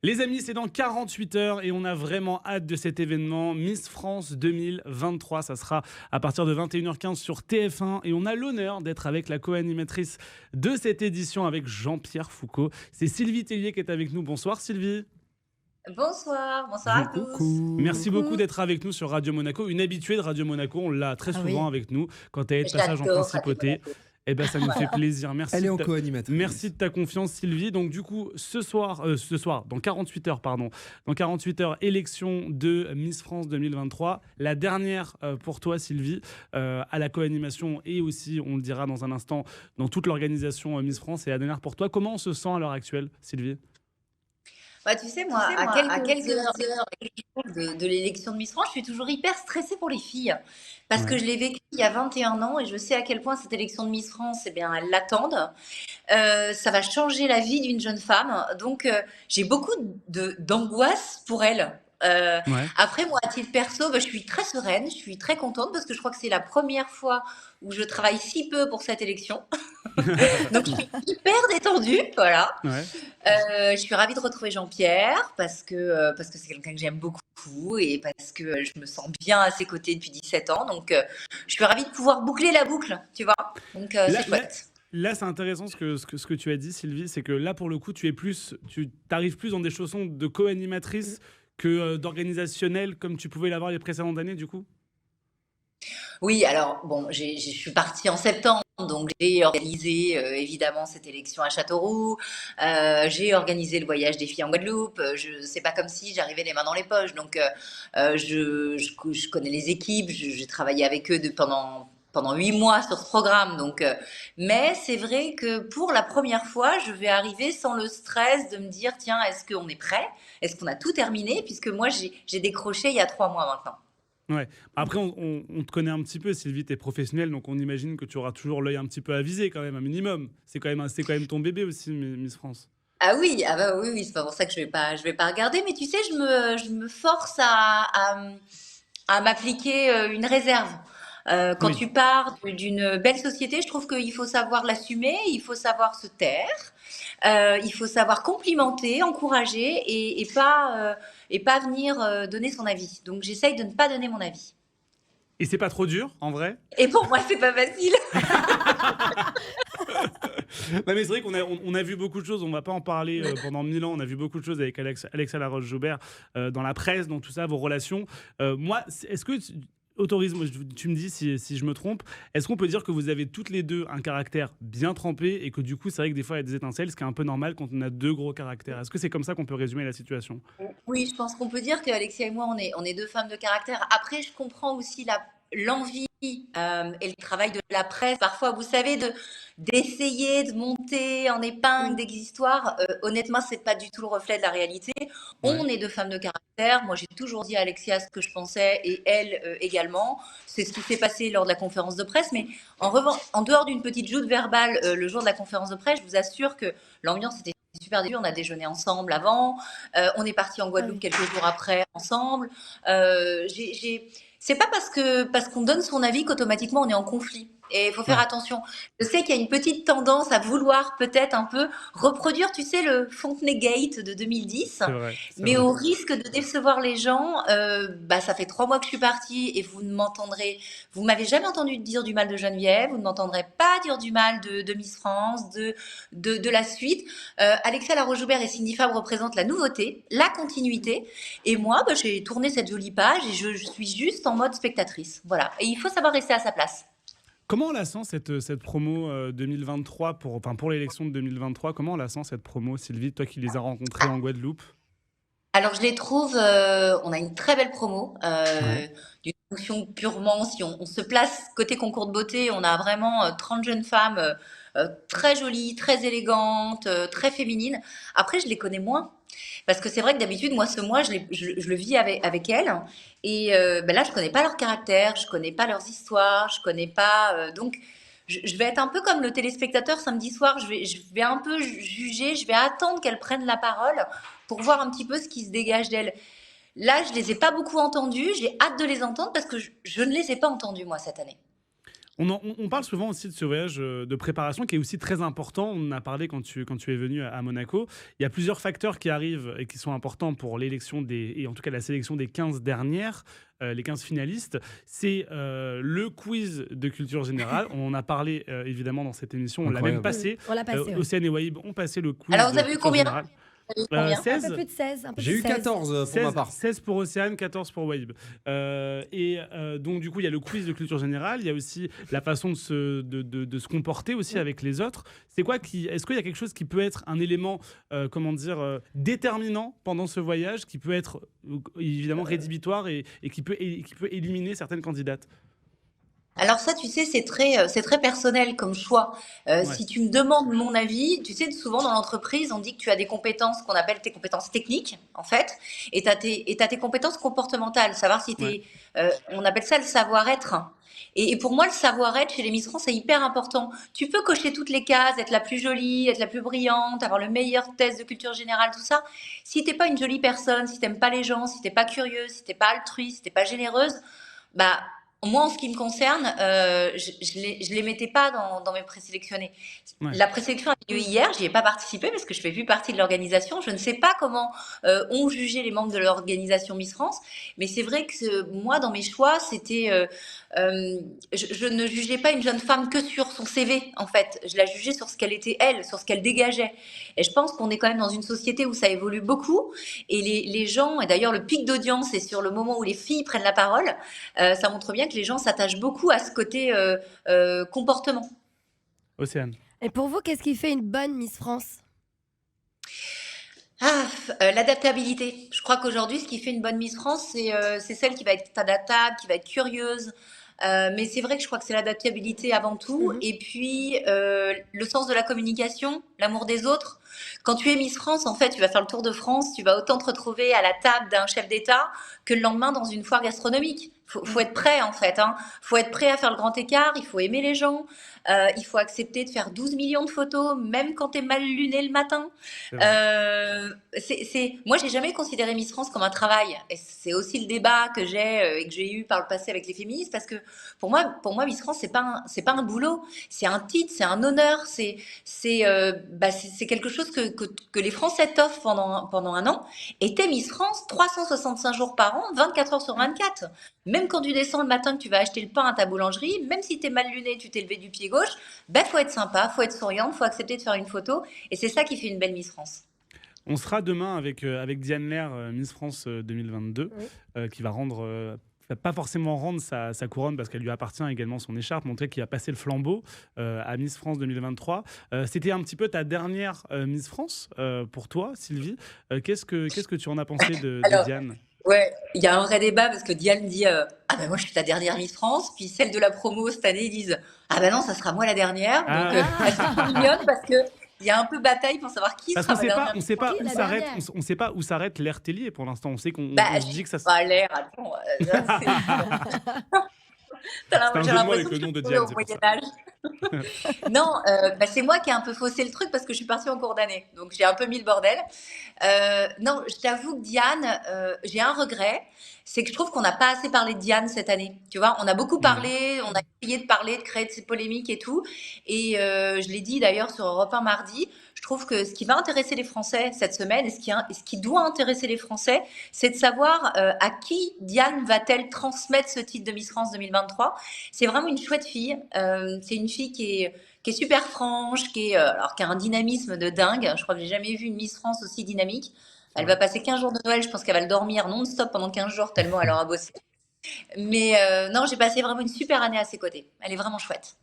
Les amis, c'est dans 48 heures et on a vraiment hâte de cet événement. Miss France 2023, ça sera à partir de 21h15 sur TF1 et on a l'honneur d'être avec la co-animatrice de cette édition avec Jean-Pierre Foucault. C'est Sylvie Tellier qui est avec nous. Bonsoir Sylvie. Bonsoir, bonsoir à tous. Merci beaucoup Coucou. d'être avec nous sur Radio Monaco. Une habituée de Radio Monaco, on l'a très Ah souvent oui, avec nous quand elle est de passage en J'adore Radio principauté. Monaco. Eh ben, ça nous fait Voilà. plaisir. elle est en Merci co-animatrice. de ta confiance, Sylvie. Donc, du coup, ce soir, dans 48 heures, pardon, dans 48 heures, élection de Miss France 2023. La dernière pour toi, Sylvie, à la co-animation et aussi, on le dira dans un instant, dans toute l'organisation Miss France. Et la dernière pour toi. Comment on se sent à l'heure actuelle, Sylvie? Bah, tu sais, moi, à quelques heures de l'élection de Miss France, je suis toujours hyper stressée pour les filles. Parce que Ouais. je l'ai vécu il y a 21 ans et je sais à quel point cette élection de Miss France, eh bien, elles l'attendent. Ça va changer la vie d'une jeune femme. Donc, j'ai beaucoup d'angoisse pour elles. Ouais. Après, moi, à titre perso, bah, je suis très sereine, je suis très contente parce que je crois que c'est la première fois où je travaille si peu pour cette élection. Donc, je suis hyper détendue, voilà. Ouais. Je suis ravie de retrouver Jean-Pierre parce que c'est quelqu'un que j'aime beaucoup et parce que je me sens bien à ses côtés depuis 17 ans. Donc, je suis ravie de pouvoir boucler la boucle, tu vois. Donc, Là, c'est là, chouette. là, c'est intéressant ce que tu as dit, Sylvie, c'est que là, pour le coup, tu t'arrives plus dans des chaussons de co-animatrice que d'organisationnel comme tu pouvais l'avoir les précédentes années, du coup. Oui, alors, bon, je suis partie en septembre. Donc j'ai organisé évidemment cette élection à Châteauroux, j'ai organisé le voyage des filles en Guadeloupe. C'est pas comme si j'arrivais les mains dans les poches. Donc je connais les équipes, j'ai travaillé avec eux pendant 8 mois sur ce programme. Donc, mais c'est vrai que pour la première fois, je vais arriver sans le stress de me dire tiens, est-ce qu'on est prêt? Est-ce qu'on a tout terminé? Puisque moi j'ai décroché il y a 3 mois maintenant. Ouais. Après, on te connaît un petit peu, Sylvie, t'es professionnelle, donc on imagine que tu auras toujours l'œil un petit peu avisé, quand même, un minimum. C'est quand même ton bébé aussi, Miss France. Ah oui, ah bah oui, oui, c'est pas pour ça que je vais pas regarder, mais tu sais, je me force à m'appliquer une réserve. Quand Oui. tu pars d'une belle société, je trouve qu'il faut savoir l'assumer, il faut savoir se taire, il faut savoir complimenter, encourager et pas venir donner son avis. Donc j'essaye de ne pas donner mon avis. Et c'est pas trop dur, en vrai. Et pour moi, c'est pas facile. Non, mais c'est vrai on a vu beaucoup de choses, on va pas en parler pendant 1000 ans, on a vu beaucoup de choses avec Alexa Laroche-Joubert dans la presse, dans tout ça, vos relations. Moi, est-ce que autorise-moi, tu me dis si je me trompe, est-ce qu'on peut dire que vous avez toutes les deux un caractère bien trempé et que du coup, c'est vrai que des fois, il y a des étincelles, ce qui est un peu normal quand on a deux gros caractères. Est-ce que c'est comme ça qu'on peut résumer la situation? Oui, je pense qu'on peut dire qu'Alexia et moi, on est deux femmes de caractère. Après, je comprends aussi l'envie et le travail de la presse. Parfois, vous savez, d'essayer de monter en épingle des histoires. Honnêtement, c'est pas du tout le reflet de la réalité. Ouais. On est deux femmes de caractère. Moi, j'ai toujours dit à Alexia ce que je pensais et elle également. C'est ce qui s'est passé lors de la conférence de presse. Mais en dehors d'une petite joute verbale le jour de la conférence de presse, je vous assure que l'ambiance était super début. On a déjeuné ensemble avant. On est parti en Ah Guadeloupe oui. quelques jours après ensemble. C'est pas parce qu'on donne son avis qu'automatiquement on est en conflit. Et il faut faire Ouais. attention. Je sais qu'il y a une petite tendance à vouloir peut-être un peu reproduire, tu sais, le Fontenay Gate de 2010, C'est vrai, c'est mais vrai. au risque de décevoir les gens. Bah, ça fait 3 mois que je suis partie et vous m'avez jamais entendu dire du mal de Geneviève, vous ne m'entendrez pas dire du mal de Miss France, de la suite. Alexia Laroche-Joubert et Cindy Fabre représentent la nouveauté, la continuité. Et moi, bah, j'ai tourné cette jolie page et je suis juste en mode spectatrice. Voilà. Et il faut savoir rester à sa place. Comment on la sent cette promo 2023 pour l'élection de 2023? Comment on la sent cette promo, Sylvie, toi qui les as rencontrés en Guadeloupe? Alors, je les trouve, on a une très belle promo, Ouais. d'une fonction purement, si on se place côté concours de beauté, on a vraiment 30 jeunes femmes très jolies, très élégantes, très féminines. Après, je les connais moins. Parce que c'est vrai que d'habitude, moi, ce mois, je le vis avec elles. Et ben là, je connais pas leur caractère, je connais pas leurs histoires, je connais pas. Donc, je vais être un peu comme le téléspectateur samedi soir. Je vais un peu juger, je vais attendre qu'elles prennent la parole pour voir un petit peu ce qui se dégage d'elles. Là, je les ai pas beaucoup entendues. J'ai hâte de les entendre parce que je ne les ai pas entendues, moi, cette année. On parle souvent aussi de ce voyage de préparation qui est aussi très important. On en a parlé quand tu es venu à Monaco. Il y a plusieurs facteurs qui arrivent et qui sont importants pour l'élection et en tout cas la sélection des 15 dernières, les 15 finalistes. C'est le quiz de culture générale. On en a parlé évidemment dans cette émission. On l'a même passé. On l'a passé. Océane et Waïb ont passé le quiz Alors, vous de avez eu culture combien? générale. Un 16. peu plus de 16. J'ai eu 14 pour ma part. 16 pour Océane, 14 pour Waïb. Donc, du coup, il y a le quiz de culture générale. Il y a aussi la façon de se comporter aussi avec les autres. Est-ce qu'il y a quelque chose qui peut être un élément, déterminant pendant ce voyage, qui peut être évidemment rédhibitoire et qui peut éliminer certaines candidates? Alors ça, tu sais, c'est très personnel comme choix. Ouais. Si tu me demandes mon avis, tu sais, souvent dans l'entreprise, on dit que tu as des compétences qu'on appelle tes compétences techniques, en fait, et tu as tes compétences comportementales, savoir si Ouais. on appelle ça le savoir-être. Et pour moi, le savoir-être chez les Miss France est hyper important. Tu peux cocher toutes les cases, être la plus jolie, être la plus brillante, avoir le meilleur test de culture générale, tout ça. Si t'es pas une jolie personne, si t'aimes pas les gens, si t'es pas curieuse, si t'es pas altruiste, si t'es pas généreuse, bah, moi, en ce qui me concerne, je les mettais pas dans mes présélectionnés. Ouais. La présélection a eu lieu hier, j'y ai pas participé parce que je fais plus partie de l'organisation. Je ne sais pas comment ont jugé les membres de l'organisation Miss France, mais c'est vrai que moi, dans mes choix, je ne jugeais pas une jeune femme que sur son CV, en fait. Je la jugeais sur ce qu'elle était elle, sur ce qu'elle dégageait. Et je pense qu'on est quand même dans une société où ça évolue beaucoup, et les gens, et d'ailleurs le pic d'audience est sur le moment où les filles prennent la parole. Ça montre bien que les gens s'attachent beaucoup à ce côté comportement. Océane. Et pour vous, qu'est-ce qui fait une bonne Miss France? L'adaptabilité. Je crois qu'aujourd'hui, ce qui fait une bonne Miss France, c'est celle qui va être adaptable, qui va être curieuse. Mais c'est vrai que je crois que c'est l'adaptabilité avant tout. Et puis, le sens de la communication, l'amour des autres. Quand tu es Miss France, en fait, tu vas faire le tour de France, tu vas autant te retrouver à la table d'un chef d'État que le lendemain dans une foire gastronomique. Faut être prêt, en fait. Faut être prêt à faire le grand écart, il faut aimer les gens, il faut accepter de faire 12 millions de photos, même quand t'es mal luné le matin. Moi, j'ai jamais considéré Miss France comme un travail. Et c'est aussi le débat que j'ai eu par le passé avec les féministes, parce que pour moi, Miss France, c'est pas un boulot, c'est un titre, c'est un honneur, c'est quelque chose que les Français t'offrent pendant un an. Et t'es Miss France 365 jours par an, 24 heures sur 24. Même quand tu descends le matin, que tu vas acheter le pain à ta boulangerie, même si t'es mal luné, tu t'es levé du pied gauche, faut être sympa, faut être souriante, faut accepter de faire une photo. Et c'est ça qui fait une belle Miss France. On sera demain avec Diane Lair, Miss France 2022, qui va pas forcément rendre sa couronne parce qu'elle lui appartient également son écharpe, montrer qu'il a passé le flambeau à Miss France 2023. C'était un petit peu ta dernière Miss France pour toi, Sylvie. Qu'est-ce que tu en as pensé de Diane? Ouais, il y a un vrai débat parce que Diane dit ah ben moi je suis ta dernière Miss France, puis celle de la promo cette année ils disent ah ben non ça sera moi la dernière. Donc elles sont mignonnes parce que il y a un peu bataille pour savoir qui parce sera qu'on la dernière. on sait pas Qui où est la s'arrête, dernière on sait pas où s'arrête l'ère Tellier pour l'instant. On sait qu'on Bah, on se dit que ça pas l'air, attends. c'est un J'ai jeu de mots avec l'impression le que nom de je suis Diane, au c'est pour ça. Moyen-Âge. Non, c'est moi qui ai un peu faussé le truc parce que je suis partie en cours d'année. Donc j'ai un peu mis le bordel. Non, je t'avoue que Diane, j'ai un regret. C'est que je trouve qu'on n'a pas assez parlé de Diane cette année. Tu vois, on a beaucoup parlé, on a essayé de parler, de créer de ces polémiques et tout. Et je l'ai dit d'ailleurs sur Europe 1 mardi. Je trouve que ce qui va intéresser les Français cette semaine et ce qui doit intéresser les Français, c'est de savoir à qui Diane va-t-elle transmettre ce titre de Miss France 2023. C'est vraiment une chouette fille. C'est une fille qui est super franche, qui a un dynamisme de dingue. Je crois que j'ai jamais vu une Miss France aussi dynamique. Elle va passer 15 jours de Noël, je pense qu'elle va le dormir non-stop pendant 15 jours tellement elle aura bossé. Mais non, j'ai passé vraiment une super année à ses côtés. Elle est vraiment chouette.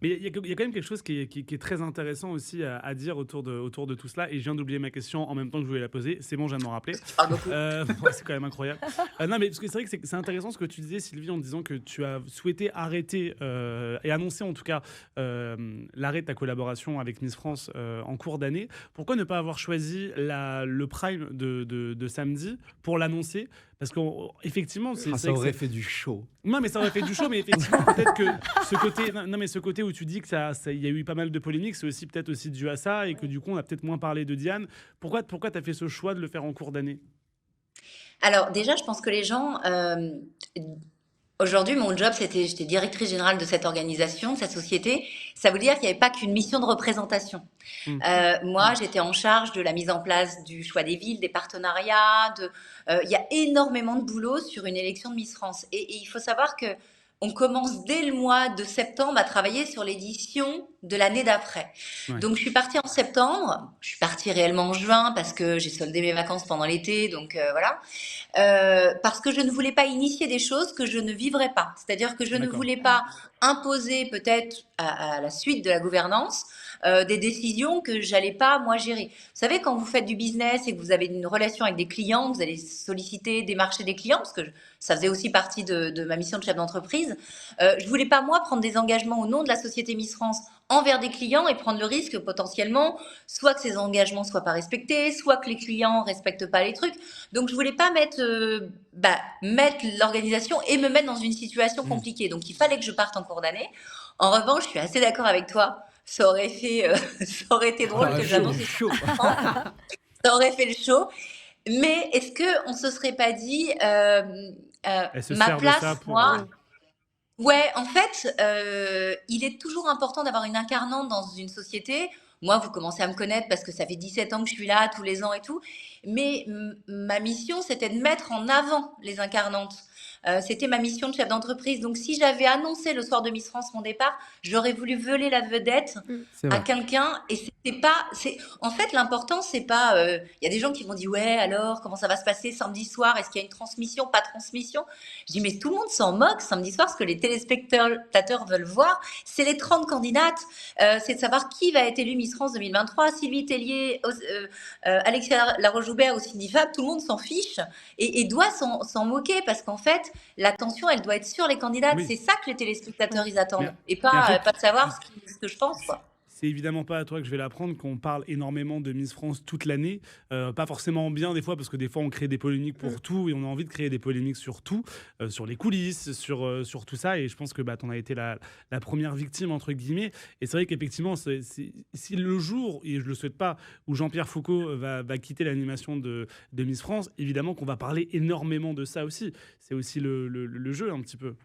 Mais il y a quand même quelque chose qui est très intéressant aussi à dire autour de tout cela. Et je viens d'oublier ma question en même temps que je voulais la poser. C'est bon, je viens de m'en rappeler. Je parle beaucoup. C'est quand même incroyable. Non, mais parce que c'est vrai que c'est intéressant ce que tu disais, Sylvie, en disant que tu as souhaité arrêter et annoncer en tout cas l'arrêt de ta collaboration avec Miss France en cours d'année. Pourquoi ne pas avoir choisi le prime de samedi pour l'annoncer? Parce qu'effectivement, ça aurait fait du show. Non, mais ça aurait fait du show, mais effectivement, peut-être que ce côté où tu dis que il y a eu pas mal de polémiques, c'est aussi peut-être aussi dû à ça et que du coup, on a peut-être moins parlé de Diane. Pourquoi tu as fait ce choix de le faire en cours d'année? Alors déjà, je pense que les gens Aujourd'hui, mon job, j'étais directrice générale de cette organisation, de cette société. Ça veut dire qu'il n'y avait pas qu'une mission de représentation. Mm. Moi, j'étais en charge de la mise en place du choix des villes, des partenariats. Il y a énormément de boulot sur une élection de Miss France. Et il faut savoir que on commence dès le mois de septembre à travailler sur l'édition de l'année d'après. Ouais. Donc, je suis partie en septembre. Je suis partie réellement en juin parce que j'ai soldé mes vacances pendant l'été. Donc, voilà. Parce que je ne voulais pas initier des choses que je ne vivrais pas. C'est-à-dire que je ne D'accord. voulais pas imposer peut-être à la suite de la gouvernance des décisions que j'allais pas moi gérer. Vous savez, quand vous faites du business et que vous avez une relation avec des clients, vous allez solliciter, démarcher des clients, parce que ça faisait aussi partie de ma mission de chef d'entreprise. Je voulais pas moi prendre des engagements au nom de la société Miss France envers des clients et prendre le risque potentiellement soit que ces engagements soient pas respectés, soit que les clients respectent pas les trucs. Donc je voulais pas mettre l'organisation et me mettre dans une situation compliquée. Donc il fallait que je parte en cours d'année. En revanche, je suis assez d'accord avec toi. Ça aurait été drôle que j'annonce les chaud. ça aurait fait le show. Mais est-ce que on se serait pas dit Elle se ma sert de place, ça pour. moi. Ouais, en fait, il est toujours important d'avoir une incarnante dans une société. Moi, vous commencez à me connaître parce que ça fait 17 ans que je suis là, tous les ans et tout. Mais ma mission, c'était de mettre en avant les incarnantes. C'était ma mission de chef d'entreprise. Donc, si j'avais annoncé le soir de Miss France mon départ, j'aurais voulu voler la vedette C'est à vrai. quelqu'un. Et c'était pas. En fait, l'important, c'est pas. Il y a des gens qui vont dire ouais, alors comment ça va se passer samedi soir? Est-ce qu'il y a une transmission, pas transmission? Je dis, mais tout le monde s'en moque samedi soir. Ce que les téléspectateurs veulent voir, c'est les 30 candidates. C'est de savoir qui va être élu Miss France 2023. Sylvie Tellier, Alexia Laroche-Joubert ou Cindy Fab, tout le monde s'en fiche et doit s'en moquer parce qu'en fait, l'attention, elle doit être sur les candidates. Oui. C'est ça que les téléspectateurs, ils attendent. Et Mais pas, après, pas de savoir ce que je pense, quoi. c'est évidemment pas à toi que je vais l'apprendre qu'on parle énormément de Miss France toute l'année. Pas forcément bien des fois, parce que des fois on crée des polémiques pour tout et on a envie de créer des polémiques sur tout, sur les coulisses, sur tout ça. Et je pense que t'en as été la première victime, entre guillemets. Et c'est vrai qu'effectivement, si le jour, et je le souhaite pas, où Jean-Pierre Foucault va quitter l'animation de Miss France, évidemment qu'on va parler énormément de ça aussi. C'est aussi le jeu un petit peu.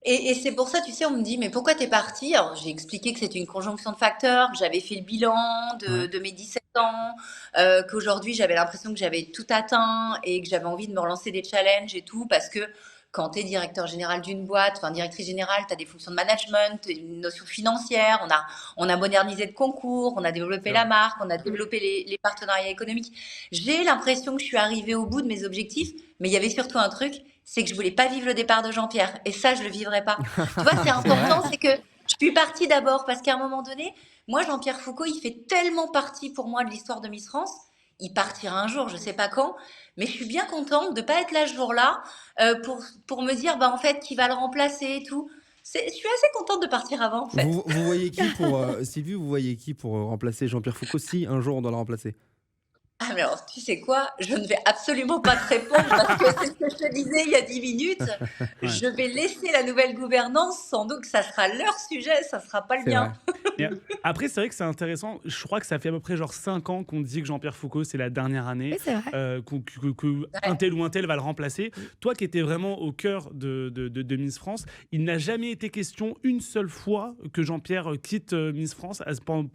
Et c'est pour ça, tu sais, on me dit, mais pourquoi t'es partie? Alors, j'ai expliqué que c'était une conjonction de facteurs, que j'avais fait le bilan Ouais. de mes 17 ans, qu'aujourd'hui, j'avais l'impression que j'avais tout atteint et que j'avais envie de me relancer des challenges et tout, parce que quand tu es directeur général d'une boîte, enfin directrice générale, tu as des fonctions de management, une notion financière, on a modernisé le concours, on a développé la marque, on a développé les partenariats économiques. J'ai l'impression que je suis arrivée au bout de mes objectifs, mais il y avait surtout un truc, c'est que je voulais pas vivre le départ de Jean-Pierre. Et ça, je le vivrais pas. Tu vois, c'est important, c'est que je suis partie d'abord parce qu'à un moment donné, moi, Jean-Pierre Foucault, il fait tellement partie pour moi de l'histoire de Miss France. Il partira un jour, je sais pas quand, mais je suis bien contente de pas être là ce jour-là pour me dire, bah, en fait, qui va le remplacer et tout. Je suis assez contente de partir avant, en fait. Vous voyez qui pour Sylvie, vous voyez qui pour remplacer Jean-Pierre Foucault si un jour on doit le remplacer? Alors, tu sais quoi? Je ne vais absolument pas te répondre parce que c'est ce que je te disais il y a 10 minutes. Ouais. Je vais laisser la nouvelle gouvernance, sans doute que ça sera leur sujet, ça sera pas le C'est vrai. mien. Et après, c'est vrai que c'est intéressant. Je crois que ça fait à peu près genre 5 ans qu'on dit que Jean-Pierre Foucault, c'est la dernière année, Oui, c'est vrai. que un tel ou un tel va le remplacer. Toi qui étais vraiment au cœur de Miss France, il n'a jamais été question une seule fois que Jean-Pierre quitte Miss France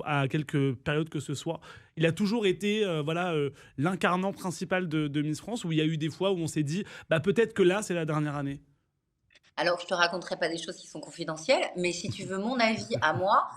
à quelque période que ce soit. Il a toujours été l'incarnant principal de Miss France, où il y a eu des fois où on s'est dit bah, peut-être que là, c'est la dernière année. Alors, je te raconterai pas des choses qui sont confidentielles, mais si tu veux mon avis à moi,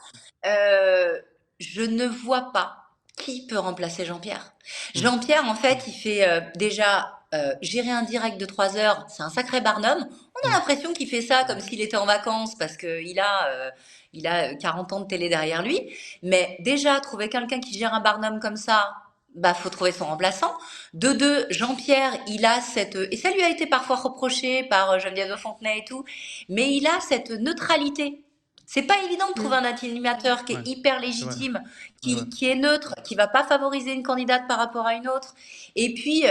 je ne vois pas qui peut remplacer Jean-Pierre. Jean-Pierre, en fait, il fait déjà gérer un direct de 3 heures, c'est un sacré barnum. On a l'impression qu'il fait ça comme s'il était en vacances parce qu'il a 40 ans de télé derrière lui. Mais déjà, trouver quelqu'un qui gère un barnum comme ça, bah, faut trouver son remplaçant. De deux, Jean-Pierre, il a et ça lui a été parfois reproché par Geneviève de Fontenay et tout, mais il a cette neutralité. C'est pas évident de trouver un animateur qui Ouais, est hyper c'est vrai. légitime, C'est vrai. qui est neutre, qui va pas favoriser une candidate par rapport à une autre. Et puis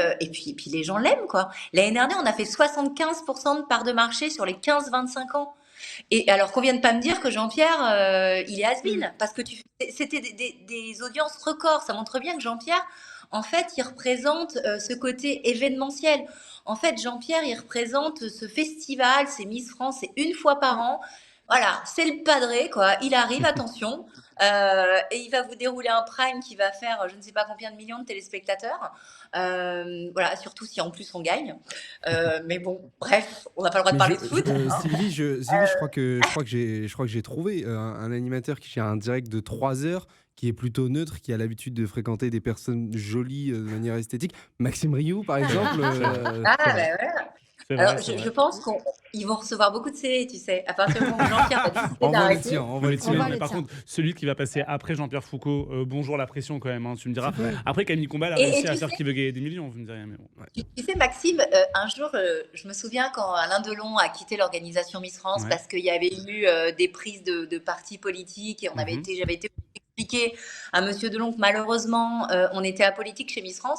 les gens l'aiment, quoi. L'année dernière, on a fait 75% de part de marché sur les 15-25 ans. Et alors qu'on vient de pas me dire que Jean-Pierre, il est has-been, parce que c'était des audiences records. Ça montre bien que Jean-Pierre, en fait, il représente ce côté événementiel. En fait, Jean-Pierre, il représente ce festival, c'est Miss France, c'est une fois par an. Voilà, c'est le padré, quoi. Il arrive, attention, et il va vous dérouler un prime qui va faire je ne sais pas combien de millions de téléspectateurs. Voilà, surtout si en plus on gagne. Mais bon, bref, on n'a pas le droit de parler de foot. Sylvie, je crois que j'ai trouvé un animateur qui fait un direct de 3 heures, qui est plutôt neutre, qui a l'habitude de fréquenter des personnes jolies de manière esthétique. Maxime Rioux, par exemple. Ah, bah voilà. C'est Alors, vrai, c'est je vrai. pense qu'ils vont recevoir beaucoup de CV, tu sais. À partir du moment où Jean-Pierre va décider Envoie le d'arrêter. tien, envoie le Ouais, On va tien. le par tien. contre, celui qui va passer après Jean-Pierre Foucault, bonjour la pression quand même, hein, tu me diras. Ouais. Après, Camille Combal a Et réussi à tu faire sais, qui veut gagner des millions, vous me direz rien. Mais bon. tu sais, Maxime, un jour, je me souviens quand Alain Delon a quitté l'organisation Miss France Ouais. parce qu'il y avait eu des prises de partis politiques et Mhm. j'avais été expliqué à Monsieur Delon que malheureusement, on était apolitique chez Miss France.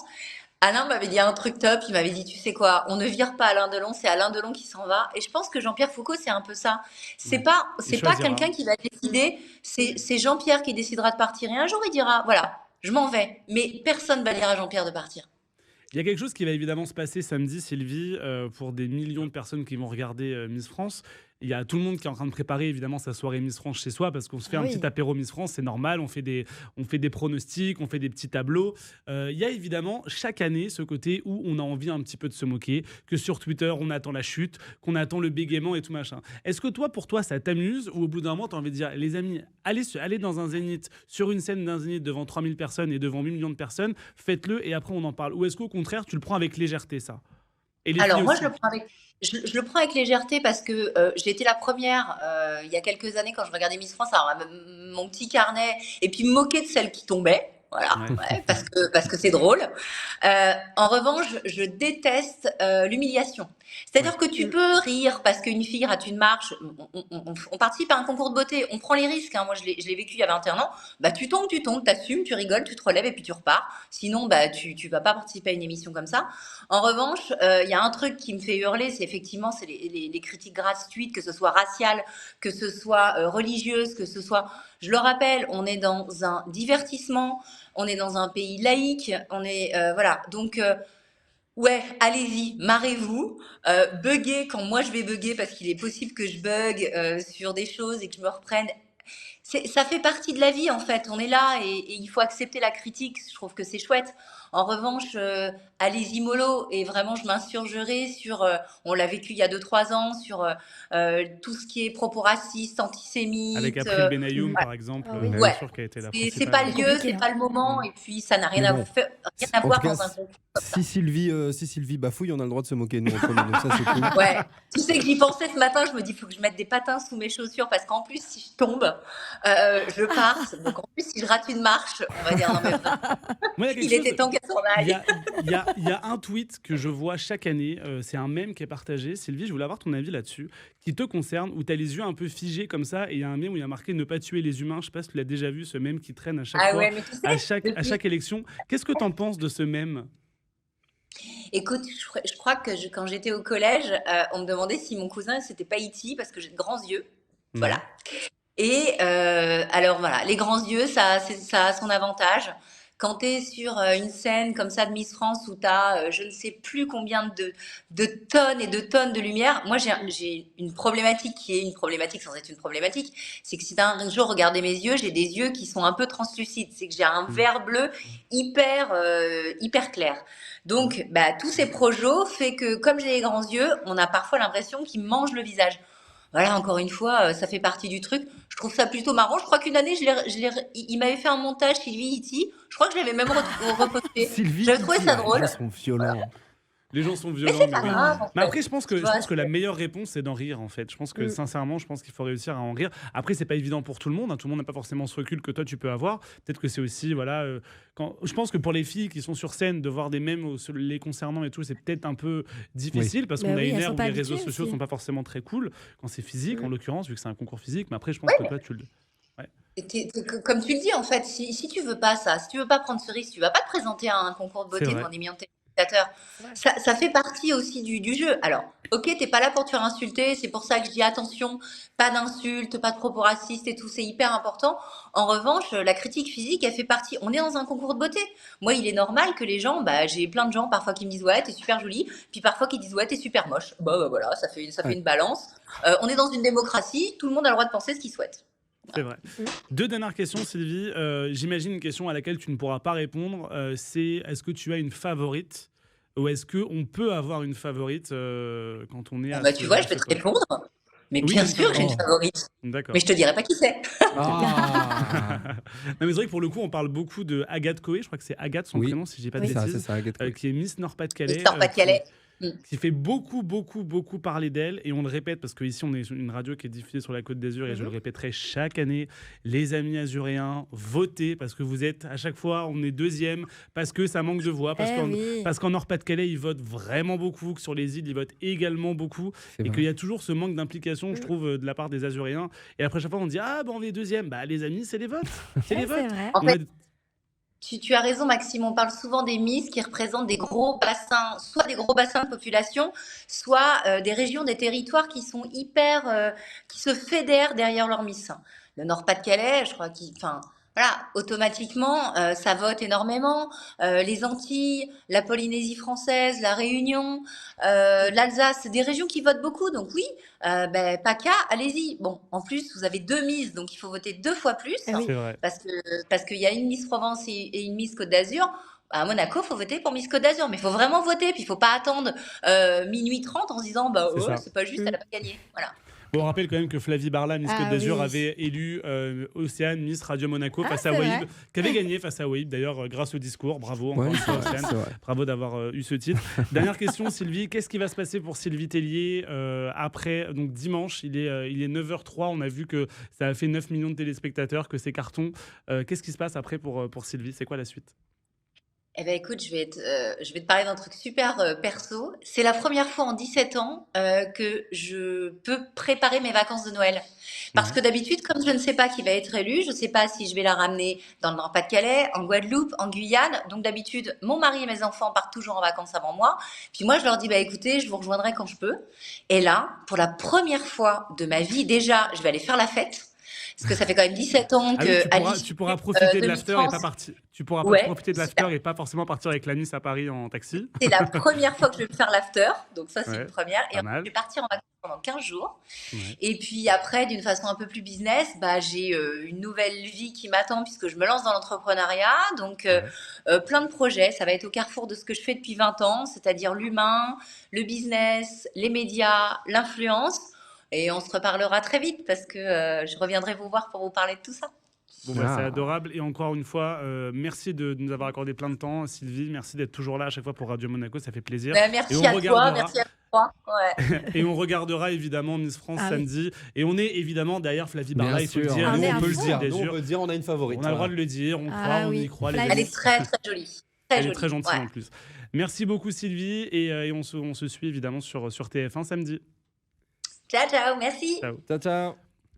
Alain m'avait dit un truc top, il m'avait dit, tu sais quoi, on ne vire pas Alain Delon, c'est Alain Delon qui s'en va. Et je pense que Jean-Pierre Foucault, c'est un peu ça. C'est Ouais. pas, Il c'est pas choisira. quelqu'un qui va décider, c'est Jean-Pierre qui décidera de partir. Et un jour, il dira, voilà, je m'en vais. Mais personne va dire à Jean-Pierre de partir. Il y a quelque chose qui va évidemment se passer samedi, Sylvie, pour des millions de personnes qui vont regarder Miss France. Il y a tout le monde qui est en train de préparer évidemment sa soirée Miss France chez soi parce qu'on se fait Ah un petit oui. apéro Miss France, c'est normal, on fait des pronostics, on fait des petits tableaux. Il y a évidemment chaque année ce côté où on a envie un petit peu de se moquer, que sur Twitter on attend la chute, qu'on attend le bégaiement et tout machin. Est-ce que toi, pour toi, ça t'amuse ou au bout d'un moment tu as envie de dire, les amis, allez dans un zénith, sur une scène d'un zénith devant 3000 personnes et devant 8 millions de personnes, faites-le et après on en parle. Ou est-ce qu'au contraire tu le prends avec légèreté ça? Et les Alors filles moi, aussi. je le prends avec légèreté parce que j'ai été la première il y a quelques années quand je regardais Miss France, à avoir mon petit carnet et puis me moquer de celle qui tombait. Voilà, Ouais. ouais, parce que c'est drôle. En revanche, je déteste l'humiliation. Ouais. C'est-à-dire que tu peux rire parce qu'une fille rate une marche. On participe à un concours de beauté, on prend les risques. Hein. Moi, je l'ai vécu il y a 21 ans. Bah, tu tombes, t'assumes, tu rigoles, tu te relèves et puis tu repars. Sinon, bah, tu vas pas participer à une émission comme ça. En revanche, il y a un truc qui me fait hurler, c'est effectivement c'est les critiques gratuites, que ce soit raciales, que ce soit religieuses, que ce soit... Je le rappelle, on est dans un divertissement, on est dans un pays laïque, on est... voilà, donc... ouais, allez-y, marrez-vous, buggez quand moi je vais bugger parce qu'il est possible que je bug sur des choses et que je me reprenne. Ça fait partie de la vie en fait, on est là et il faut accepter la critique, je trouve que c'est chouette. En revanche, allez-y mollo et vraiment je m'insurgerai sur, on l'a vécu il y a 2 3 ans, sur tout ce qui est propos racistes, Avec antisémites. April Benayoun, par exemple, Ah oui. bien Ouais, sûr, qui a été la c'est pas principale. le lieu, Compliqué, c'est hein. pas le moment Mm. et puis ça n'a Mais rien, bon, rien à en tout voir cas, dans un concours. si Sylvie bafouille, on a le droit de se moquer de nous entre nous, donc ça c'est cool. Ouais, tu sais que j'y pensais ce matin, je me dis, il faut que je mette des patins sous mes chaussures parce qu'en plus, si je tombe, je pars. Donc en plus, si je rate une marche, on va dire, non mais Moi, il y a quelque il chose. était temps qu'elle s'en Il y aille. a, il y a un tweet que je vois chaque année, c'est un mème qui est partagé. Sylvie, je voulais avoir ton avis là-dessus, qui te concerne, où tu as les yeux un peu figés comme ça, et il y a un mème où il y a marqué ne pas tuer les humains. Je sais pas si tu l'as déjà vu, ce mème qui traîne à chaque Ah fois, ouais, mais tu sais, à chaque élection. Qu'est-ce que tu en penses de ce mème? écoute, je crois que quand j'étais au collège, on me demandait si mon cousin c'était pas E.T. parce que j'ai de grands yeux. Ouais. Voilà. Et alors voilà, les grands yeux, ça a son avantage. Quand tu es sur une scène comme ça de Miss France où tu as je ne sais plus combien de tonnes et de tonnes de lumière, moi j'ai une problématique qui est une problématique sans être une problématique, c'est que si tu as un jour regardé mes yeux, j'ai des yeux qui sont un peu translucides, c'est que j'ai un Mm. vert bleu hyper clair. Donc bah, tous ces projets fait que comme j'ai les grands yeux, on a parfois l'impression qu'ils mangent le visage. Voilà, encore une fois, ça fait partie du truc. Je trouve ça plutôt marrant. Je crois qu'une année, il m'avait fait un montage Sylvie E.T. Je crois que je l'avais même reposté. Sylvie, J'avais trouvé ça les drôle. gens sont violents. Les gens sont Mais violents, c'est mais pas oui. grave, en Mais fait. après, Tu vois, je pense que la meilleure réponse, c'est d'en rire, en fait. Je pense que, Mm. sincèrement, je pense qu'il faut réussir à en rire. Après, c'est pas évident pour tout le monde. Hein. Tout le monde n'a pas forcément ce recul que toi, tu peux avoir. Peut-être que c'est aussi, voilà... je pense que pour les filles qui sont sur scène, de voir des mèmes les concernant et tout, c'est peut-être un peu difficile parce Bah qu'on a oui, une elles ère sont où pas les réseaux habituées sociaux aussi. sont pas forcément très cool quand c'est physique, en Mm. l'occurrence, vu que c'est un concours physique. Mais après, je pense que toi, tu le... Ouais. comme tu le dis, en fait, si tu veux pas ça, si tu veux pas prendre ce risque, tu vas pas te présenter à un concours de C'est beauté vrai. devant des millions de téléspectateurs. téléspectateurs. Ouais. Ça fait partie aussi du jeu. Alors, ok, t'es pas là pour te faire insulter, c'est pour ça que je dis attention, pas d'insultes, pas de propos racistes et tout, c'est hyper important. En revanche, la critique physique, elle fait partie. On est dans un concours de beauté. Moi, il est normal que les gens, bah, j'ai plein de gens parfois qui me disent ouais, t'es super jolie, puis parfois qui disent ouais, t'es super moche. Bah, voilà, ça fait Ouais. une balance. On est dans une démocratie, tout le monde a le droit de penser ce qu'il souhaite. C'est vrai. Mm. 2 dernières questions, Sylvie. J'imagine une question à laquelle tu ne pourras pas répondre. C'est est-ce que tu as une favorite ou est-ce qu'on peut avoir une favorite quand on est à Bah, tu vois, je vais te poste? répondre. Mais Oui, bien une sûr que j'ai une favorite. favorite. D'accord. Mais je te dirai pas qui c'est. Ah. Non, mais c'est vrai que pour le coup, on parle beaucoup de Agathe Coé. Je crois que c'est Agathe son Oui. prénom, si je dis pas de Oui. C'est bêtises. ça, Agathe Coé. Qui est Miss Nord-Pas-de-Calais. Miss Nord-Pas-de-Calais. Qui fait beaucoup, beaucoup, beaucoup parler d'elle. Et on le répète parce qu'ici, on est sur une radio qui est diffusée sur la Côte d'Azur et je le répéterai chaque année. Les amis azuréens, votez parce que vous êtes à chaque fois, on est deuxième parce que ça manque de voix. Parce qu'en Oui. parce qu'en Nord-Pas-de-Calais, ils votent vraiment beaucoup. Que sur les îles, ils votent également beaucoup. C'est Et vrai. qu'il y a toujours ce manque d'implication, je trouve, de la part des azuréens. Et après, chaque fois, on dit ah, ben on est deuxième. Bah, les amis, c'est les votes. C'est les Ouais, c'est votes. vrai. En On fait, a- tu as raison, Maxime. On parle souvent des Miss qui représentent des gros bassins, soit des gros bassins de population, soit des régions, des territoires qui sont hyper, qui se fédèrent derrière leur Miss. Le Nord-Pas-de-Calais, je crois qu'ils, enfin, voilà, automatiquement, ça vote énormément. Les Antilles, la Polynésie française, la Réunion, l'Alsace, c'est des régions qui votent beaucoup. Donc oui, ben, PACA, allez-y. Bon, en plus, vous avez 2 Miss, donc il faut voter 2 fois plus. Eh oui. C'est vrai. Parce qu'il y a une Miss Provence et une Miss Côte d'Azur. À Monaco, il faut voter pour Miss Côte d'Azur, mais il faut vraiment voter, puis il faut pas attendre minuit 30 en se disant bah C'est oh, ça. c'est pas juste, elle a pas gagné. Voilà. Bon, on rappelle quand même que Flavie Barla, Miss Ah Côte d'Azur, oui. avait élu Océane, Miss Radio Monaco, Ah, face à c'est Waïb, vrai. qui avait gagné face à Waïb, d'ailleurs, grâce au discours. Bravo, encore Ouais, une c'est fois, vrai, Océane. c'est vrai. Bravo d'avoir eu ce titre. Dernière question, Sylvie. Qu'est-ce qui va se passer pour Sylvie Tellier après, donc dimanche, il est 9h03. On a vu que ça a fait 9 millions de téléspectateurs, que c'est carton. Qu'est-ce qui se passe après pour Sylvie? C'est quoi la suite? Eh ben écoute, je vais te parler d'un truc super perso. C'est la première fois en 17 ans que je peux préparer mes vacances de Noël. Parce Ouais. que d'habitude, comme je ne sais pas qui va être élu, je ne sais pas si je vais la ramener dans le Nord-Pas-de-Calais, en Guadeloupe, en Guyane. Donc d'habitude, mon mari et mes enfants partent toujours en vacances avant moi. Puis moi, je leur dis, bah écoutez, je vous rejoindrai quand je peux. Et là, pour la première fois de ma vie, déjà, je vais aller faire la fête. Parce que ça fait quand même 17 ans Ah oui, que tu pourras, l'issue tu pourras profiter de de Miss l'after et pas France, partir. Tu pourras ouais, profiter de l'after et pas forcément partir avec la Miss à Paris en taxi. c'est la première fois que je vais me faire l'after, donc ça c'est Ouais, une première. Et pas ensuite, mal. je vais partir en vacances pendant 15 jours. Ouais. Et puis après, d'une façon un peu plus business, bah, j'ai une nouvelle vie qui m'attend puisque je me lance dans l'entrepreneuriat. Donc Ouais. plein de projets, ça va être au carrefour de ce que je fais depuis 20 ans, c'est-à-dire l'humain, le business, les médias, l'influence. Et on se reparlera très vite parce que je reviendrai vous voir pour vous parler de tout ça. Bon, bah, c'est Ah. adorable. Et encore une fois, merci de nous avoir accordé plein de temps, Sylvie. Merci d'être toujours là à chaque fois pour Radio Monaco. Ça fait plaisir. Bah, Et merci on à toi, regardera. merci à toi. Ouais. Et on regardera évidemment Miss France Ah oui. samedi. Et on est évidemment derrière Flavie Barla, Bien il faut le sûr. dire. Ah, Nous, mais on à peut le fond. dire, Nous, on bien sûr. peut dire, on a une favorite. On a le droit voilà. de le dire, on Ah croit, on oui. y croit. Les Flavie. Elle amis. est très très jolie. Très Elle est jolie. très gentille Ouais. en plus. Merci beaucoup Sylvie. Et on se suit évidemment sur TF1 samedi. Ciao, ciao, merci. Ciao. Ciao, ciao.